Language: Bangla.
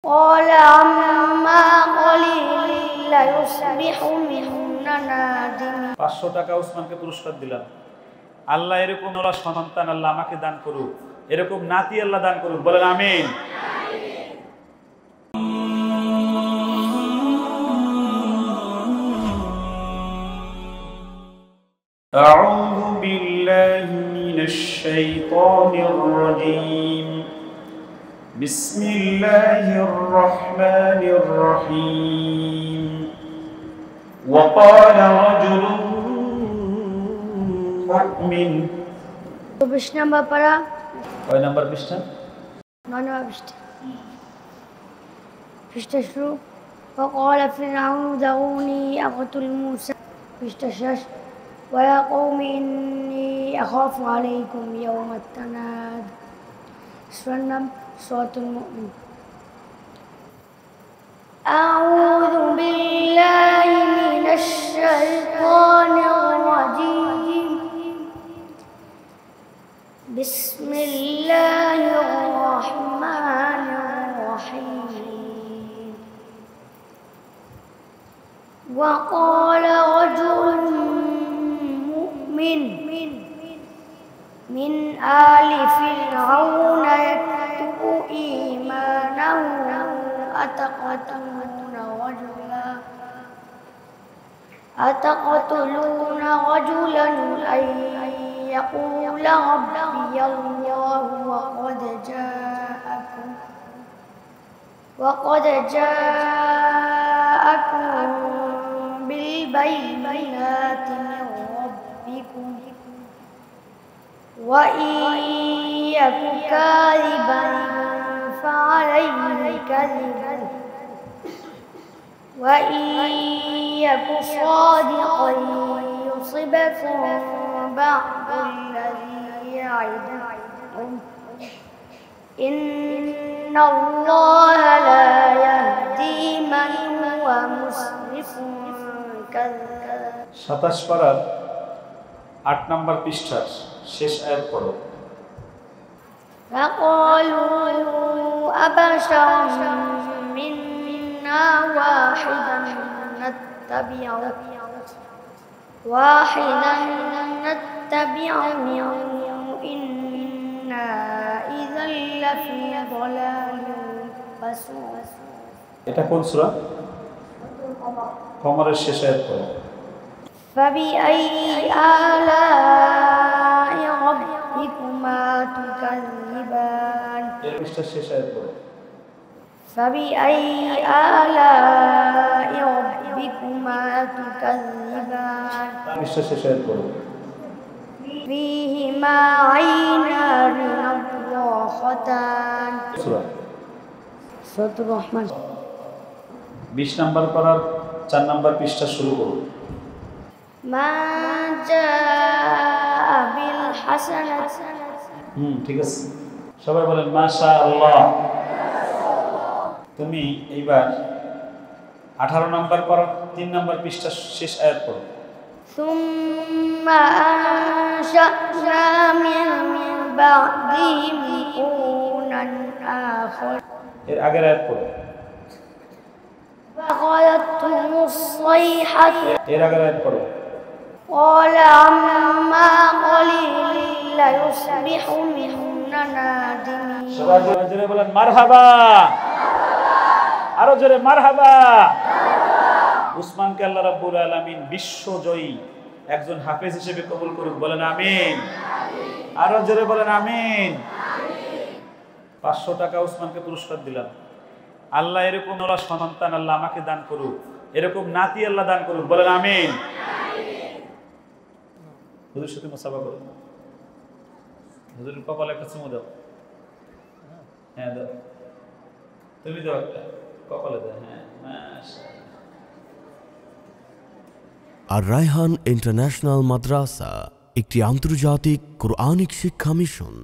قال عما قليل ليصبحن نادمين। 500 টাকা উসমানকে পুরস্কার দিলাম। আল্লাহ এরকম ওরা সন্তান আল্লাহ আমাকে দান করুক, এরকম নাতি আল্লাহ দান করুক, বলেন আমিন। أعوذ بالله من الشيطان الرجيم بسم الله الرحمن الرحيم وقال رجل مؤمن 20 নম্বর পারা। কয় নাম্বার পৃষ্ঠা? 9 নম্বর পৃষ্ঠা। পৃষ্ঠা শুরু। وقال فرعون ذروني أقتل موسى। পৃষ্ঠা শেষ। ويا قوم إني أخاف عليكم يوم التناد। سورة المؤمن. أعوذ بالله من الشيطان الرجيم بسم الله الرحمن الرحيم وقال رجل مؤمن من آل فرعون يكتب إيمانه أتقتلون رجلا أن يقول ربي الله وقد جاءكم بالبينات من ربكم وإن يك كاذبا فعليه كذبه وإن يك صادقا يصبكم بعض الذي يعدكم إن الله لا يهدي من هو مسرف كذاب। 27 পারার 8 নম্বর পৃষ্ঠার শেষ আয়াত পড়ো। فقالوا أبشرا منا واحدا نتبعه إنا إذا لفي ضلال بسور। এটা কোন সূরা? কমরের শেষ আয়াত পড়ো। فبأي آلاء ربكما تكذبان। এর পৃষ্ঠার শেষ আয়াত পড়ো। فبأي آلاء ربكما تكذبان। পৃষ্ঠার শেষ আয়াত পড়ো। فيهما عينان نضاختان। সূরা সূরাতুর রহমান। 20 নম্বর পারার 4 নম্বর পৃষ্ঠা শুরু করো। মান জাআ বিল হাসানাত। ঠিক আছে, সবাই বলেন মাশাআল্লাহ। তুমি এইবার 18 নম্বর পারা 3 নম্বর পৃষ্ঠা শেষ আয়াত পড়ো। সুম্মা আনশা'না মিন বা'দিহিম কুরুনান আখার। এর আগের আয়াত পড়ো। فأخذتهم الصيحة। এর আগের আয়াত পড়ো। قال عما قليل ليصبحن نادمين। সবাই জোরে বলেন মারহাবা। আরো জোরে মারহাবা। উসমানকে আল্লাহ রাব্বুল আলামিন বিশ্বজয়ী একজন হাফেজ হিসেবে কবুল করুক, বলেন আমিন। আরো জোরে বলেন আমিন। 500 টাকা উসমানকে পুরস্কার দিলাম। আল্লাহ এরকম ওরা সন্তান আল্লাহ আমাকে দান করুক, এরকম নাতি আল্লাহ দান করুক, বলেন আমিন। হুজুর সাথে মুসাফা করুন। হুজুরের কপালে একটা চুমু দাও। হ্যাঁ দাও, তুমি দাও একটা, কপালে দাও। হ্যাঁ মাশাআল্লাহ। আর রায়হান ইন্টারন্যাশনাল মাদ্রাসা একটি আন্তর্জাতিক কোরআনিক শিক্ষা মিশন।